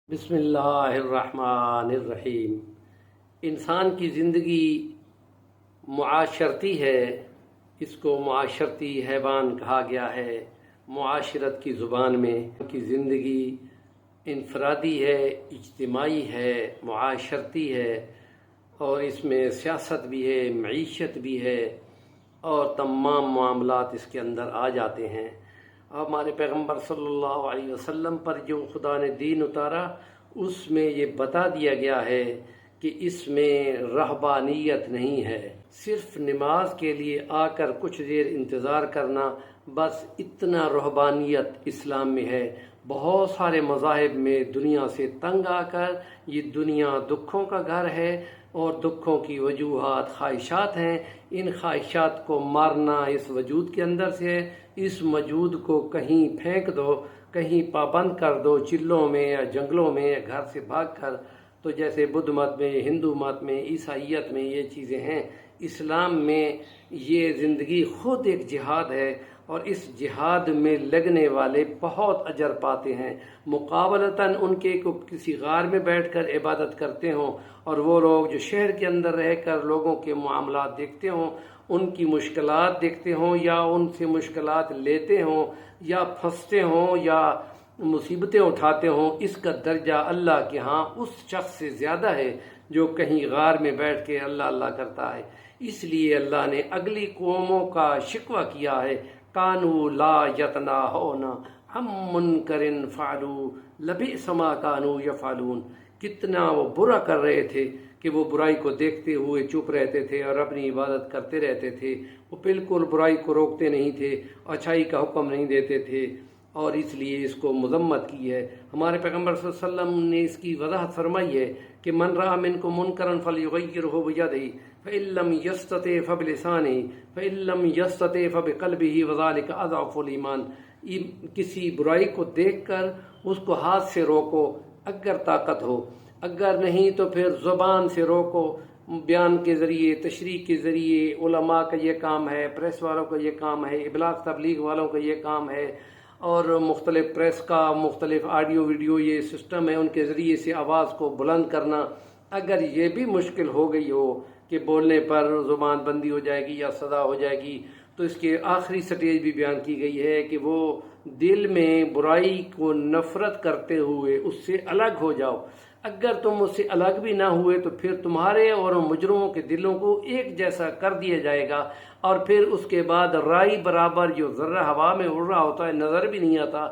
بسم اللہ الرحمن الرحیم۔ انسان کی زندگی معاشرتی ہے، اس کو معاشرتی حیوان کہا گیا ہے۔ معاشرت کی زبان میں کی زندگی انفرادی ہے، اجتماعی ہے، معاشرتی ہے، اور اس میں سیاست بھی ہے، معیشت بھی ہے، اور تمام معاملات اس کے اندر آ جاتے ہیں۔ ہمارے پیغمبر صلی اللہ علیہ وسلم پر جو خدا نے دین اتارا، اس میں یہ بتا دیا گیا ہے کہ اس میں رہبانیت نہیں ہے، صرف نماز کے لیے آ کر کچھ دیر انتظار کرنا، بس اتنا رہبانیت اسلام میں ہے۔ بہت سارے مذاہب میں دنیا سے تنگ آ کر یہ دنیا دکھوں کا گھر ہے، اور دکھوں کی وجوہات خواہشات ہیں۔ ان خواہشات کو مارنا اس وجود کے اندر سے ہے۔ اس وجود کو کہیں پھینک دو، کہیں پابند کر دو، چلوں میں یا جنگلوں میں یا گھر سے بھاگ کر۔ تو جیسے بدھ مت میں، ہندو مت میں، عیسائیت میں یہ چیزیں ہیں، اسلام میں یہ زندگی خود ایک جہاد ہے، اور اس جہاد میں لگنے والے بہت اجر پاتے ہیں۔ مقابلتاً ان کے کو کسی غار میں بیٹھ کر عبادت کرتے ہوں، اور وہ لوگ جو شہر کے اندر رہ کر لوگوں کے معاملات دیکھتے ہوں، ان کی مشکلات دیکھتے ہوں، یا ان سے مشکلات لیتے ہوں، یا پھنستے ہوں، یا مصیبتیں اٹھاتے ہوں، اس کا درجہ اللہ کے ہاں اس شخص سے زیادہ ہے جو کہیں غار میں بیٹھ کے اللہ اللہ کرتا ہے۔ اس لیے اللہ نے اگلی قوموں کا شکوہ کیا ہے، کانوا لا یتناہون عن منکر فعلوا لبئس ما کانوا یفعلون۔ کتنا وہ برا کر رہے تھے کہ وہ برائی کو دیکھتے ہوئے چپ رہتے تھے اور اپنی عبادت کرتے رہتے تھے۔ وہ بالکل برائی کو روکتے نہیں تھے، اچھائی کا حکم نہیں دیتے تھے، اور اس لیے اس کو مذمت کی ہے۔ ہمارے پیغمبر صلی اللہ علیہ وسلم نے اس کی وضاحت فرمائی ہے کہ من رأى منکم منکرا فلیغیرہ بیدہ فإن لم یستطع فبلسانہ فإن لم یستطع فبقلبہ وذلک اضعف الایمان۔ کسی برائی کو دیکھ کر اس کو ہاتھ سے روکو اگر طاقت ہو، اگر نہیں تو پھر زبان سے روکو، بیان کے ذریعے، تشریح کے ذریعے۔ علماء کا یہ کام ہے، پریس والوں کا یہ کام ہے، ابلاغ تبلیغ والوں کا یہ کام ہے، اور مختلف پریس کا مختلف آڈیو ویڈیو یہ سسٹم ہے، ان کے ذریعے سے آواز کو بلند کرنا۔ اگر یہ بھی مشکل ہو گئی ہو کہ بولنے پر زبان بندی ہو جائے گی یا صدا ہو جائے گی، تو اس کے آخری سٹیج بھی بیان کی گئی ہے کہ وہ دل میں برائی کو نفرت کرتے ہوئے اس سے الگ ہو جاؤ۔ اگر تم اس سے الگ بھی نہ ہوئے تو پھر تمہارے اور مجرموں کے دلوں کو ایک جیسا کر دیا جائے گا، اور پھر اس کے بعد رائی برابر جو ذرہ ہوا میں اڑ رہا ہوتا ہے نظر بھی نہیں آتا،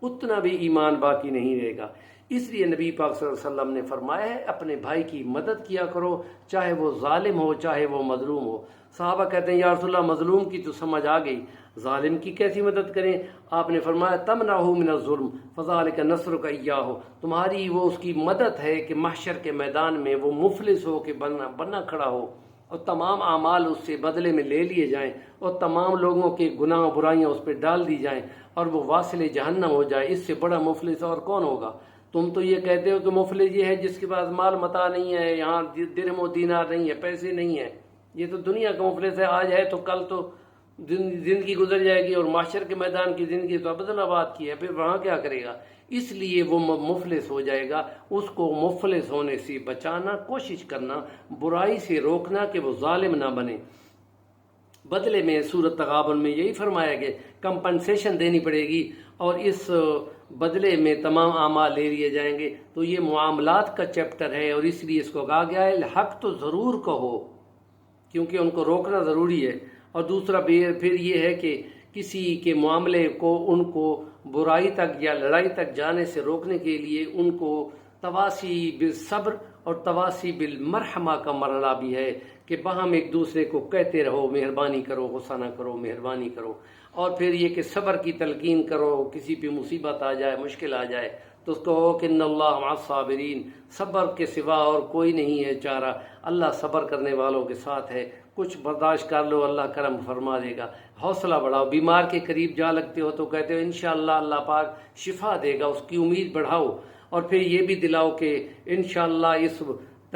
اتنا بھی ایمان باقی نہیں رہے گا۔ اس لیے نبی پاک صلی اللہ علیہ وسلم نے فرمایا ہے، اپنے بھائی کی مدد کیا کرو، چاہے وہ ظالم ہو چاہے وہ مظلوم ہو۔ صحابہ کہتے ہیں یا رسول اللہ مظلوم کی تو سمجھ آ گئی، ظالم کی کیسی مدد کریں؟ آپ نے فرمایا تمنعہ من الظلم فذلک نصرک ایاہ، تمہاری وہ اس کی مدد ہے کہ محشر کے میدان میں وہ مفلس ہو کے بننا کھڑا ہو، اور تمام اعمال اس سے بدلے میں لے لیے جائیں، اور تمام لوگوں کے گناہ و برائیاں اس پہ ڈال دی جائیں، اور وہ واصل جہنم ہو جائے۔ اس سے بڑا مفلس اور کون ہوگا؟ تم تو یہ کہتے ہو کہ مفلس یہ ہے جس کے پاس مال متاع نہیں ہے، یہاں درہم و دینار نہیں ہے، پیسے نہیں ہیں، یہ تو دنیا کا مفلس ہے، آج ہے تو کل تو زندگی گزر جائے گی، اور معاشر کے میدان کی زندگی تو ابد آباد کی ہے، پھر وہاں کیا کرے گا؟ اس لیے وہ مفلس ہو جائے گا۔ اس کو مفلس ہونے سے بچانا، کوشش کرنا، برائی سے روکنا کہ وہ ظالم نہ بنے۔ بدلے میں سورۃ تغابن میں یہی فرمایا کہ کمپنسیشن دینی پڑے گی، اور اس بدلے میں تمام اعمال لے لیے جائیں گے۔ تو یہ معاملات کا چیپٹر ہے، اور اس لیے اس کو کہا گیا ہے حق تو ضرور کہو، کیونکہ ان کو روکنا ضروری ہے۔ اور دوسرا پھر یہ ہے کہ کسی کے معاملے کو، ان کو برائی تک یا لڑائی تک جانے سے روکنے کے لیے ان کو تواسی بالصبر اور تواسی بالمرحمہ کا مرحلہ بھی ہے کہ باہم ایک دوسرے کو کہتے رہو مہربانی کرو، غصہ نہ کرو، مہربانی کرو، اور پھر یہ کہ صبر کی تلقین کرو۔ کسی پہ مصیبت آ جائے، مشکل آ جائے تو اس کو کہو کہ ان اللہ مع الصابرین، صبر کے سوا اور کوئی نہیں ہے چارہ، اللہ صبر کرنے والوں کے ساتھ ہے، کچھ برداشت کر لو، اللہ کرم فرما دے گا۔ حوصلہ بڑھاؤ، بیمار کے قریب جا لگتے ہو تو کہتے ہو انشاءاللہ اللہ پاک شفا دے گا، اس کی امید بڑھاؤ، اور پھر یہ بھی دلاؤ کہ انشاءاللہ اس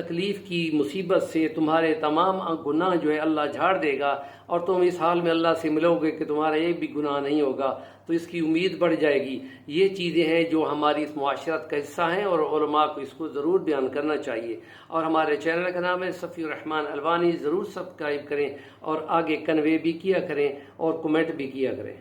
تکلیف کی مصیبت سے تمہارے تمام گناہ جو ہے اللہ جھاڑ دے گا، اور تم اس حال میں اللہ سے ملو گے کہ تمہارا ایک بھی گناہ نہیں ہوگا، تو اس کی امید بڑھ جائے گی۔ یہ چیزیں ہیں جو ہماری اس معاشرت کا حصہ ہیں، اور علماء کو اس کو ضرور بیان کرنا چاہیے۔ اور ہمارے چینل کا نام ہے صفی الرحمن الوانی، ضرور سبسکرائب کریں اور آگے کنوے بھی کیا کریں اور کمنٹ بھی کیا کریں۔